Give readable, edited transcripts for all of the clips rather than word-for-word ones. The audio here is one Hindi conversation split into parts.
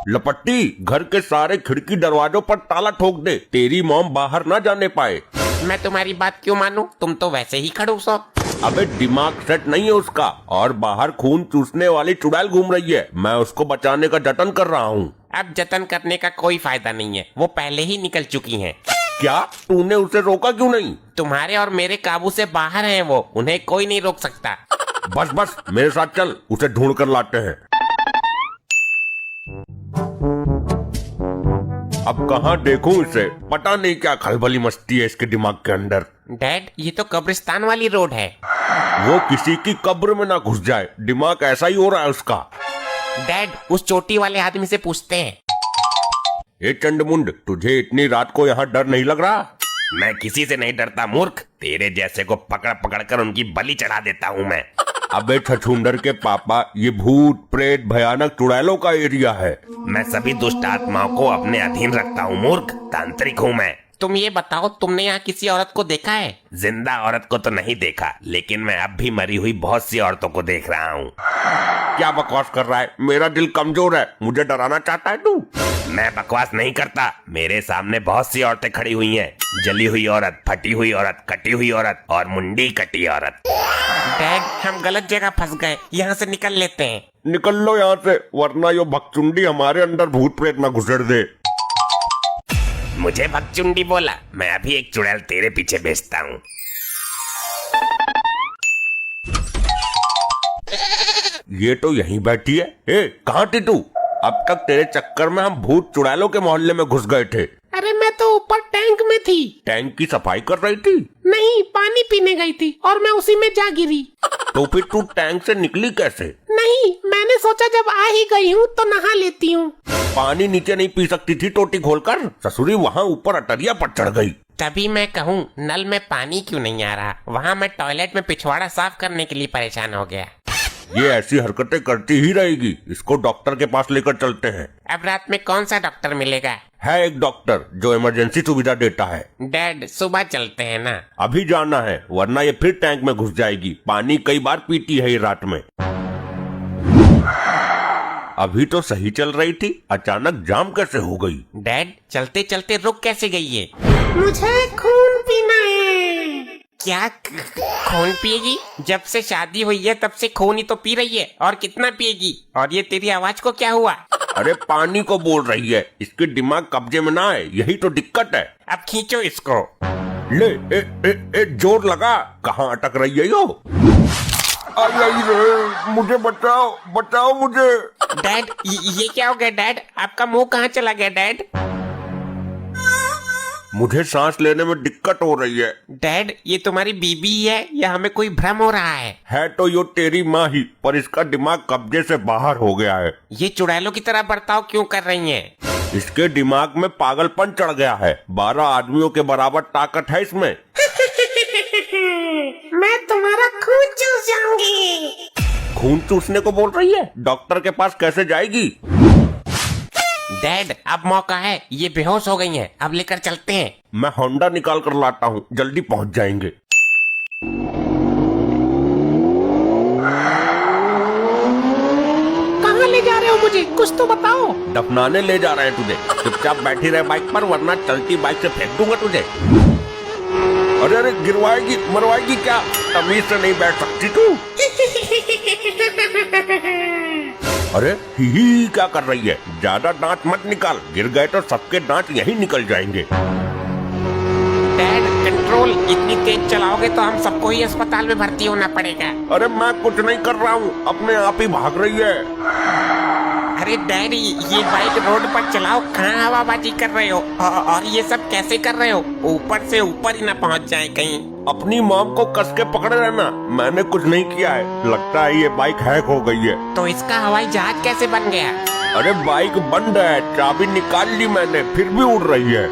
लपट्टी, घर के सारे खिड़की दरवाजों पर ताला ठोक दे, तेरी मॉम बाहर ना जाने पाए। मैं तुम्हारी बात क्यों मानूं? तुम तो वैसे ही खड़ूस हो। अबे दिमाग सेट नहीं है उसका, और बाहर खून चूसने वाली चुड़ैल घूम रही है। मैं उसको बचाने का जतन कर रहा हूँ। अब जतन करने का कोई फायदा नहीं है, वो पहले ही निकल चुकी हैं। क्या तूने उसे रोका क्यों नहीं? तुम्हारे और मेरे काबू से बाहर हैं वो, उन्हें कोई नहीं रोक सकता। बस बस मेरे साथ चल, उसे ढूंढ कर लाते हैं। अब कहाँ देखूं इसे, पता नहीं क्या खलबली मस्ती है इसके दिमाग के अंदर। डैड, ये तो कब्रिस्तान वाली रोड है। वो किसी की कब्र में ना घुस जाए, दिमाग ऐसा ही हो रहा है उसका। डैड, उस चोटी वाले आदमी से पूछते हैं। ए चंडमुंड, तुझे इतनी रात को यहाँ डर नहीं लग रहा? मैं किसी से नहीं डरता मूर्ख, तेरे जैसे को पकड़ पकड़ कर उनकी बलि चढ़ा देता हूँ मैं। अबे छछूंदर के पापा, ये भूत प्रेत भयानक चुड़ैलों का एरिया है। मैं सभी दुष्ट आत्माओं को अपने अधीन रखता हूँ मूर्ख, तांत्रिक हूँ मैं। तुम ये बताओ, तुमने यहाँ किसी औरत को देखा है? जिंदा औरत को तो नहीं देखा, लेकिन मैं अब भी मरी हुई बहुत सी औरतों को देख रहा हूँ। क्या बकवास कर रहा है? मेरा दिल कमजोर है, मुझे डराना चाहता है तू? मैं बकवास नहीं करता, मेरे सामने बहुत सी औरतें खड़ी हुई हैं। जली हुई औरत, फटी हुई औरत, कटी हुई औरत और मुंडी कटी औरत। डैड, हम गलत जगह फंस गए, यहाँ से निकल लेते हैं। निकल लो यहाँ से, वरना यो भगचुंडी हमारे अंदर भूत प्रेत न घुसेड़ दे। मुझे भगचुंडी बोला? मैं अभी एक चुड़ैल तेरे पीछे भेजता हूँ। ये तो यहीं बैठी है। ए, कहाँ थी तू? अब तक तेरे चक्कर में हम भूत चुड़ैलों के मोहल्ले में घुस गए थे। अरे मैं तो ऊपर टैंक में थी। टैंक की सफाई कर रही थी? नहीं, पानी पीने गई थी और मैं उसी में जा गिरी। तो फिर तू टैंक से निकली कैसे? नहीं, मैंने सोचा जब आ ही गई हूँ तो नहा लेती हूँ। पानी नीचे नहीं पी सकती थी टोटी खोलकर? ससुरी वहाँ ऊपर अटरिया पर चढ़ गई। तभी मैं कहूँ, नल में पानी क्यों नहीं आ रहा? वहाँ मैं टॉयलेट में पिछवाड़ा साफ करने के लिए परेशान हो गया। ये ऐसी हरकतें करती ही रहेगी, इसको डॉक्टर के पास लेकर चलते हैं। अब रात में कौन सा डॉक्टर मिलेगा? है एक डॉक्टर जो इमरजेंसी सुविधा देता है। डैड, सुबह चलते हैं ना? अभी जाना है, वरना ये फिर टैंक में घुस जाएगी। पानी कई बार पीती है ये रात में। अभी तो सही चल रही थी, अचानक जाम कैसे हो गई? डैड, चलते चलते रुक कैसे गई है? मुझे खून पीना है। क्या खून पिएगी? जब से शादी हुई है तब से खून ही तो पी रही है, और कितना पिएगी? और ये तेरी आवाज को क्या हुआ? अरे पानी को बोल रही है, इसके दिमाग कब्जे में ना है, यही तो दिक्कत है। अब खींचो इसको। ले ए जोर लगा, कहाँ अटक रही है यो? आई रे, मुझे बचाओ, बचाओ मुझे। डैड, ये क्या हो गया डैड? आपका मुंह कहाँ चला गया डैड? मुझे सांस लेने में दिक्कत हो रही है। डैड, ये तुम्हारी बीबी है या हमें कोई भ्रम हो रहा है? है तो यो तेरी माँ ही, पर इसका दिमाग कब्जे से बाहर हो गया है। ये चुड़ैलों की तरह बर्ताव क्यों कर रही हैं? इसके दिमाग में पागलपन चढ़ गया है। 12 आदमियों के बराबर ताकत है इसमें। मैं तुम्हारा खून चूस जाऊंगी। खून चूसने को बोल रही है? डॉक्टर के पास कैसे जाएगी? डैड, अब मौका है, ये बेहोश हो गई हैं, अब लेकर चलते हैं। मैं होंडा निकाल कर लाता हूँ, जल्दी पहुँच जाएंगे। कहाँ ले जा रहे हो मुझे? कुछ तो बताओ। दफनाने ले जा रहे हैं तुझे, चुपचाप बैठी रहे बाइक पर, वरना चलती बाइक से फेंक दूंगा तुझे। अरे अरे, गिरवाएगी मरवाएगी क्या? तमीज से नहीं बैठ सकती तू? अरे ही क्या कर रही है? ज्यादा दांत मत निकाल, गिर गए तो सबके दांत यहीं निकल जाएंगे। डैड, कंट्रोल, इतनी तेज चलाओगे तो हम सबको ही अस्पताल में भर्ती होना पड़ेगा। अरे मैं कुछ नहीं कर रहा हूँ, अपने आप ही भाग रही है। अरे डैडी, ये बाइक रोड पर चलाओ, कहाँ हवाबाजी कर रहे हो? और ये सब कैसे कर रहे हो? ऊपर से ऊपर ही ना पहुँच जाए कहीं। अपनी मॉम को कस के पकड़े रहना, मैंने कुछ नहीं किया है। लगता है ये बाइक हैक हो गई है। तो इसका हवाई जहाज कैसे बन गया? अरे बाइक बंद है, चाबी निकाल ली मैंने, फिर भी उड़ रही है।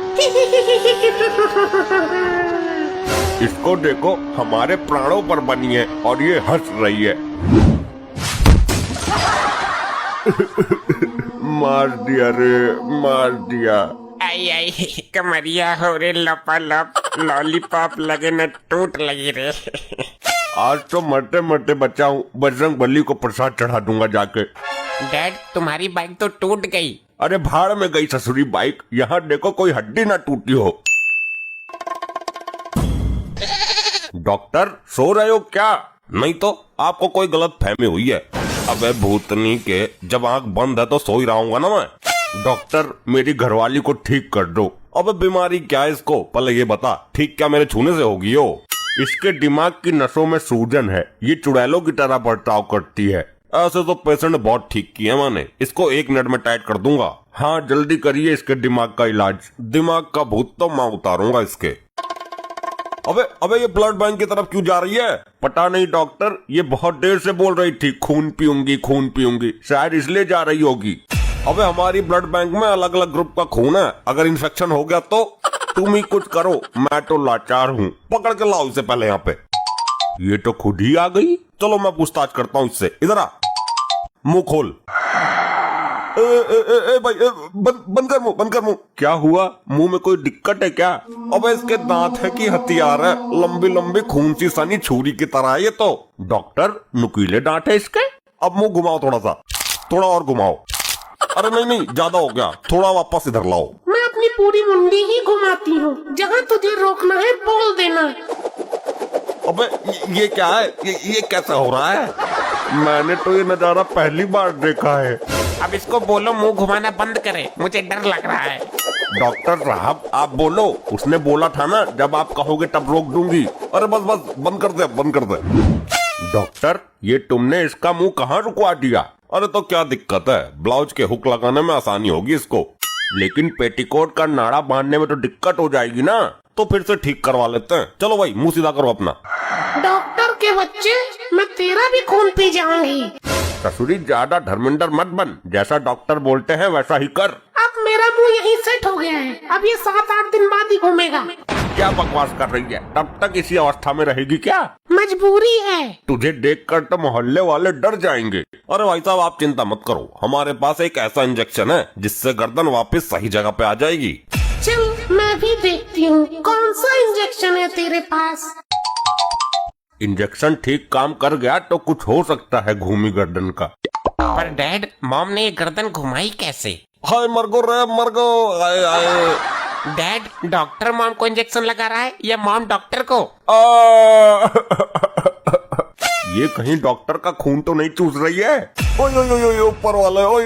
इसको देखो, हमारे प्राणों पर बनी है और ये हंस रही है। मार दिया रे, मार दिया। आई आई, कमरिया हो रे लपालप, लॉलीपॉप लगे न टूट लगी रे। आज तो मरते मरते बचाऊं, बजरंग बली को प्रसाद चढ़ा दूंगा जाके। डैड, तुम्हारी बाइक तो टूट गई, अरे भाड़ में गई ससुरी बाइक, यहाँ देखो कोई हड्डी ना टूटी हो। डॉक्टर सो रहे हो क्या? नहीं तो आपको कोई गलत फहमी हुई है। अबे भूतनी के, जब आंख बंद है तो सो ही रहूंगा ना मैं। डॉक्टर मेरी घरवाली को ठीक कर दो। अबे बीमारी क्या है इसको, पहले ये बता, ठीक क्या मेरे छूने से होगी हो? इसके दिमाग की नसों में सूजन है, ये चुड़ैलों की तरह बर्ताव करती है। ऐसे तो पेशेंट बहुत ठीक किया मैंने, इसको 1 मिनट में टाइट कर दूंगा। हाँ जल्दी करिए इसके दिमाग का इलाज, दिमाग का भूत तो मैं उतारूंगा इसके। अबे अबे ये ब्लड बैंक की तरफ क्यों जा रही है? पता नहीं डॉक्टर, ये बहुत देर से बोल रही थी खून पीऊंगी खून पीऊंगी, शायद इसलिए जा रही होगी। अबे हमारी ब्लड बैंक में अलग अलग ग्रुप का खून है, अगर इन्फेक्शन हो गया तो तुम ही कुछ करो, मैं तो लाचार हूँ। पकड़ के लाओ इसे पहले यहाँ पे। ये तो खुद ही आ गई, चलो मैं पूछताछ करता हूँ इससे। इधर आ, मुंह खोल। भाई बंद कर मुंह, बंद कर मुंह। क्या हुआ, मुंह में कोई दिक्कत है क्या? अबे इसके दांत है कि हथियार है, लंबी लंबी खून सी सनी छुरी की तरह है ये तो। डॉक्टर नुकीले दांत है इसके। अब मुंह घुमाओ थोड़ा सा, थोड़ा और घुमाओ। अरे नहीं नहीं ज्यादा हो गया, थोड़ा वापस इधर लाओ। मैं अपनी पूरी मुंडी ही घुमाती हूँ, जहाँ तुझे रोकना है बोल देना। अबे ये क्या है, ये कैसा हो रहा है? मैंने तो ये नजारा पहली बार देखा है। अब इसको बोलो मुंह घुमाना बंद करे, मुझे डर लग रहा है। डॉक्टर साहब आप बोलो, उसने बोला था ना जब आप कहोगे तब रोक दूंगी। अरे बस बस बंद कर दे, बंद कर दे। डॉक्टर ये तुमने इसका मुंह कहाँ रुकवा दिया? अरे तो क्या दिक्कत है, ब्लाउज के हुक लगाने में आसानी होगी इसको, लेकिन पेटीकोट का नाड़ा बांधने में तो दिक्कत हो जाएगी ना, तो फिर से ठीक करवा लेते हैं। चलो भाई मुंह सीधा करो अपना। डॉक्टर के बच्चे, मैं तेरा भी खून पी जाऊंगी। ससुरी ज्यादा धर्मेंद्र मत बन, जैसा डॉक्टर बोलते हैं वैसा ही कर। अब मेरा मुंह यहीं सेट हो गया है, अब ये 7-8 दिन बाद ही घूमेगा। क्या बकवास कर रही है, तब तक इसी अवस्था में रहेगी क्या? मजबूरी है। तुझे देखकर तो मोहल्ले वाले डर जाएंगे। अरे भाई साहब आप चिंता मत करो, हमारे पास एक ऐसा इंजेक्शन है जिससे गर्दन वापस सही जगह पे आ जाएगी। चल मैं भी देखती हूँ कौन सा इंजेक्शन है तेरे पास। इंजेक्शन ठीक काम कर गया तो कुछ हो सकता है घूमी गर्दन का। पर डैड, मॉम ने ये गर्दन घुमाई कैसे? हाय मरगो रे मरगो, आए आए। डैड डॉक्टर मॉम को इंजेक्शन लगा रहा है या मॉम डॉक्टर को? ये कहीं डॉक्टर का खून तो नहीं चूस रही है? ओए ओए ओए ऊपर वाले, ओए।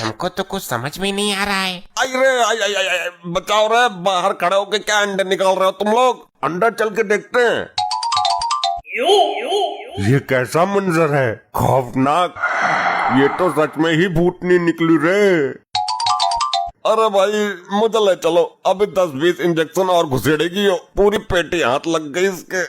हमको तो कुछ समझ में नहीं आ रहा है। आई रे आई आई आई आई, बचाओ रे, बाहर खड़े होके क्या अंडे निकाल रहे हो तुम लोग? अंदर चल के देखते हैं। ये कैसा मंजर है, खौफनाक। ये तो सच में ही भूतनी निकली रे। अरे भाई मुझे ले चलो, अभी 10-20 इंजेक्शन और घुसेड़ेगी, पूरी पेटी हाथ लग गई इसके।